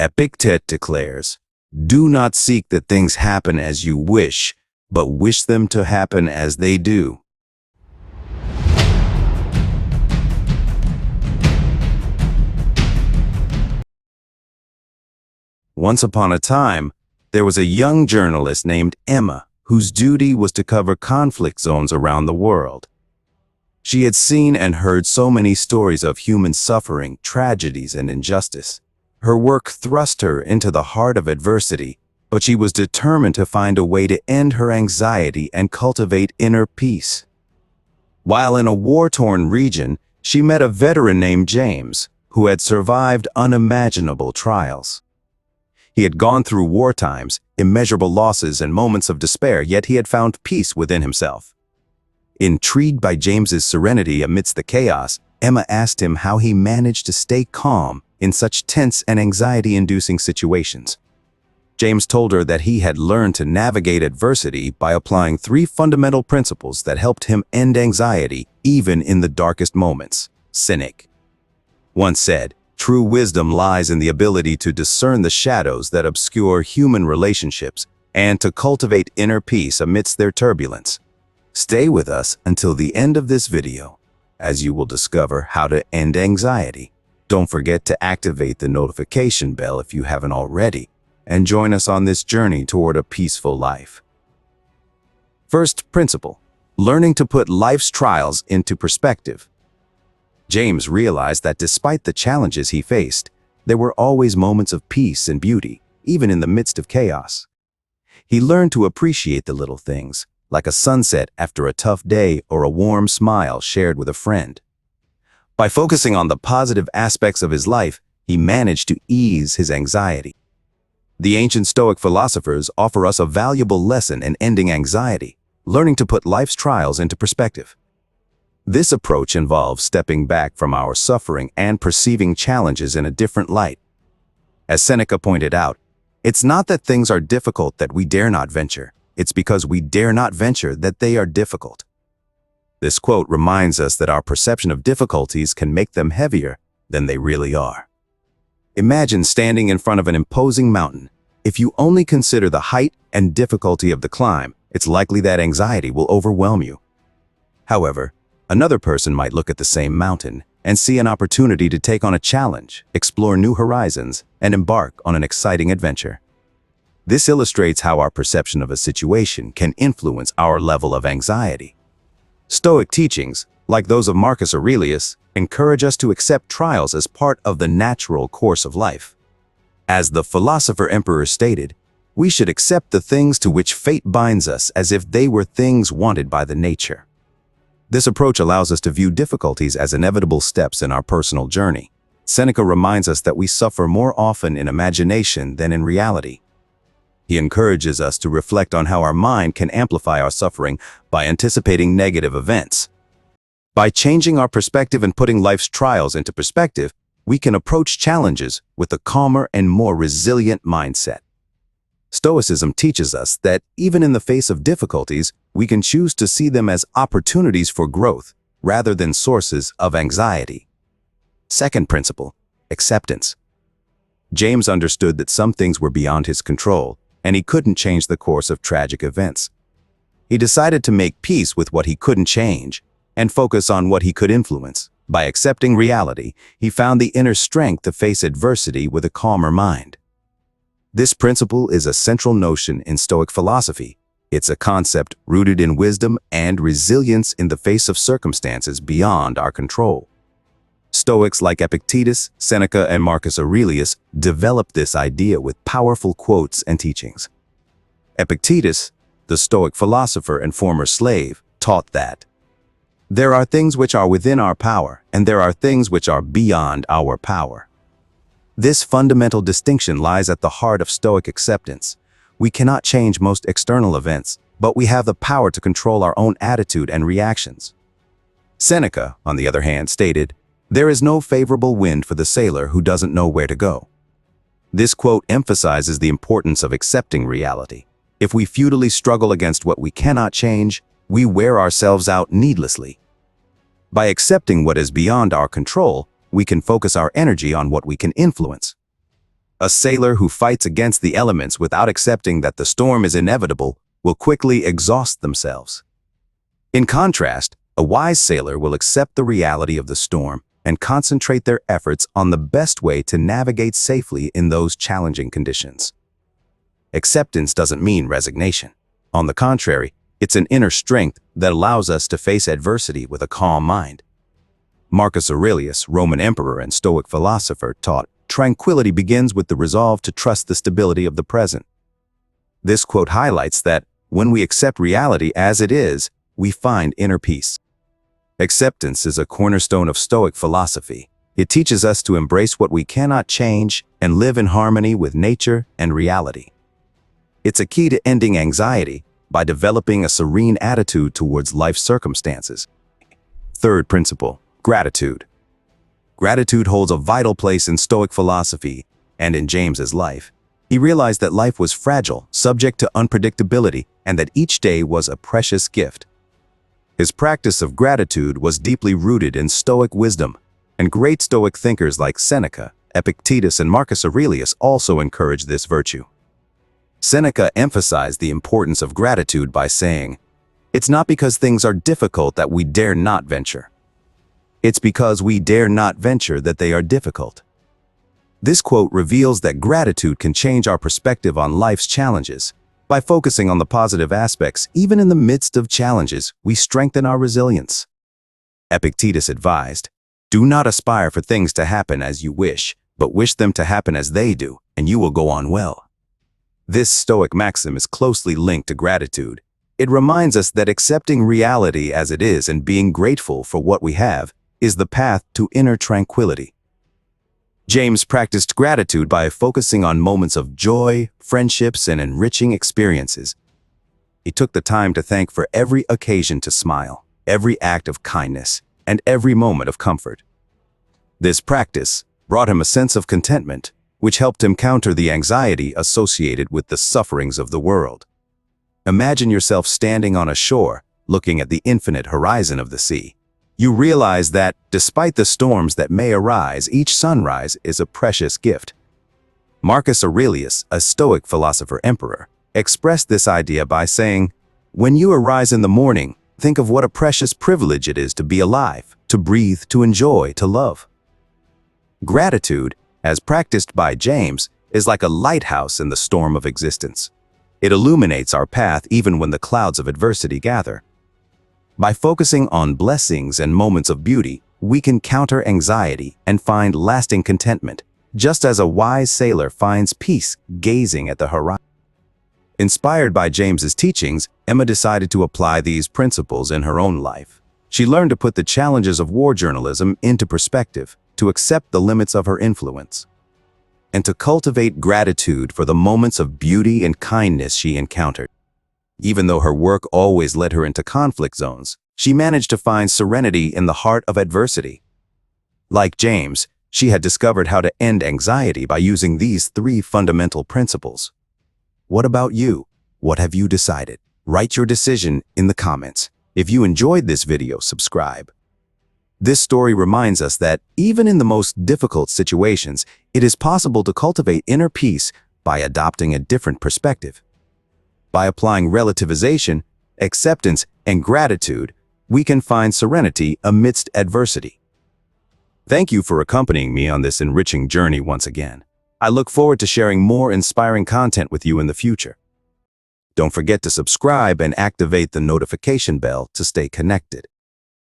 Epictet declares, "Do not seek that things happen as you wish, but wish them to happen as they do." Once upon a time, there was a young journalist named Emma, whose duty was to cover conflict zones around the world. She had seen and heard so many stories of human suffering, tragedies, and injustice. Her work thrust her into the heart of adversity, but she was determined to find a way to end her anxiety and cultivate inner peace. While in a war-torn region, she met a veteran named James, who had survived unimaginable trials. He had gone through war times, immeasurable losses, and moments of despair, yet he had found peace within himself. Intrigued by James's serenity amidst the chaos, Emma asked him how he managed to stay calm in such tense and anxiety-inducing situations. James told her that he had learned to navigate adversity by applying 3 fundamental principles that helped him end anxiety even in the darkest moments. Cynic once said, "True wisdom lies in the ability to discern the shadows that obscure human relationships and to cultivate inner peace amidst their turbulence." Stay with us until the end of this video, as you will discover how to end anxiety. Don't forget to activate the notification bell if you haven't already, and join us on this journey toward a peaceful life. First principle, learning to put life's trials into perspective. James realized that despite the challenges he faced, there were always moments of peace and beauty, even in the midst of chaos. He learned to appreciate the little things, like a sunset after a tough day or a warm smile shared with a friend. By focusing on the positive aspects of his life, he managed to ease his anxiety. The ancient Stoic philosophers offer us a valuable lesson in ending anxiety, learning to put life's trials into perspective. This approach involves stepping back from our suffering and perceiving challenges in a different light. As Seneca pointed out, it's not that things are difficult that we dare not venture. It's because we dare not venture that they are difficult. This quote reminds us that our perception of difficulties can make them heavier than they really are. Imagine standing in front of an imposing mountain. If you only consider the height and difficulty of the climb, it's likely that anxiety will overwhelm you. However, another person might look at the same mountain and see an opportunity to take on a challenge, explore new horizons, and embark on an exciting adventure. This illustrates how our perception of a situation can influence our level of anxiety. Stoic teachings, like those of Marcus Aurelius, encourage us to accept trials as part of the natural course of life. As the philosopher emperor stated, we should accept the things to which fate binds us as if they were things wanted by the nature. This approach allows us to view difficulties as inevitable steps in our personal journey. Seneca reminds us that we suffer more often in imagination than in reality. He encourages us to reflect on how our mind can amplify our suffering by anticipating negative events. By changing our perspective and putting life's trials into perspective, we can approach challenges with a calmer and more resilient mindset. Stoicism teaches us that even in the face of difficulties, we can choose to see them as opportunities for growth rather than sources of anxiety. Second principle, acceptance. James understood that some things were beyond his control, and he couldn't change the course of tragic events. He decided to make peace with what he couldn't change and focus on what he could influence. By accepting reality, he found the inner strength to face adversity with a calmer mind. This principle is a central notion in Stoic philosophy. It's a concept rooted in wisdom and resilience in the face of circumstances beyond our control. Stoics like Epictetus, Seneca, and Marcus Aurelius developed this idea with powerful quotes and teachings. Epictetus, the Stoic philosopher and former slave, taught that there are things which are within our power, and there are things which are beyond our power. This fundamental distinction lies at the heart of Stoic acceptance. We cannot change most external events, but we have the power to control our own attitude and reactions. Seneca, on the other hand, stated, "There is no favorable wind for the sailor who doesn't know where to go." This quote emphasizes the importance of accepting reality. If we futilely struggle against what we cannot change, we wear ourselves out needlessly. By accepting what is beyond our control, we can focus our energy on what we can influence. A sailor who fights against the elements without accepting that the storm is inevitable will quickly exhaust themselves. In contrast, a wise sailor will accept the reality of the storm and concentrate their efforts on the best way to navigate safely in those challenging conditions. Acceptance doesn't mean resignation. On the contrary, it's an inner strength that allows us to face adversity with a calm mind. Marcus Aurelius, Roman emperor and Stoic philosopher, taught, "Tranquility begins with the resolve to trust the stability of the present." This quote highlights that when we accept reality as it is, we find inner peace. Acceptance is a cornerstone of Stoic philosophy. It teaches us to embrace what we cannot change and live in harmony with nature and reality. It's a key to ending anxiety by developing a serene attitude towards life's circumstances. Third principle, gratitude. Gratitude holds a vital place in Stoic philosophy and in James's life. He realized that life was fragile, subject to unpredictability, and that each day was a precious gift. His practice of gratitude was deeply rooted in Stoic wisdom, and great Stoic thinkers like Seneca, Epictetus, and Marcus Aurelius also encouraged this virtue. Seneca emphasized the importance of gratitude by saying, "It's not because things are difficult that we dare not venture. It's because we dare not venture that they are difficult." This quote reveals that gratitude can change our perspective on life's challenges. By focusing on the positive aspects, even in the midst of challenges, we strengthen our resilience. Epictetus advised, "Do not aspire for things to happen as you wish, but wish them to happen as they do, and you will go on well." This Stoic maxim is closely linked to gratitude. It reminds us that accepting reality as it is and being grateful for what we have is the path to inner tranquility. James practiced gratitude by focusing on moments of joy, friendships, and enriching experiences. He took the time to thank for every occasion to smile, every act of kindness, and every moment of comfort. This practice brought him a sense of contentment, which helped him counter the anxiety associated with the sufferings of the world. Imagine yourself standing on a shore, looking at the infinite horizon of the sea. You realize that, despite the storms that may arise, each sunrise is a precious gift. Marcus Aurelius, a Stoic philosopher-emperor, expressed this idea by saying, "When you arise in the morning, think of what a precious privilege it is to be alive, to breathe, to enjoy, to love." Gratitude, as practiced by James, is like a lighthouse in the storm of existence. It illuminates our path even when the clouds of adversity gather. By focusing on blessings and moments of beauty, we can counter anxiety and find lasting contentment, just as a wise sailor finds peace gazing at the horizon. Inspired by James's teachings, Emma decided to apply these principles in her own life. She learned to put the challenges of war journalism into perspective, to accept the limits of her influence, and to cultivate gratitude for the moments of beauty and kindness she encountered. Even though her work always led her into conflict zones, she managed to find serenity in the heart of adversity. Like James, she had discovered how to end anxiety by using these 3 fundamental principles. What about you? What have you decided? Write your decision in the comments. If you enjoyed this video, subscribe. This story reminds us that even in the most difficult situations, it is possible to cultivate inner peace by adopting a different perspective. By applying relativization, acceptance, and gratitude, we can find serenity amidst adversity. Thank you for accompanying me on this enriching journey once again. I look forward to sharing more inspiring content with you in the future. Don't forget to subscribe and activate the notification bell to stay connected.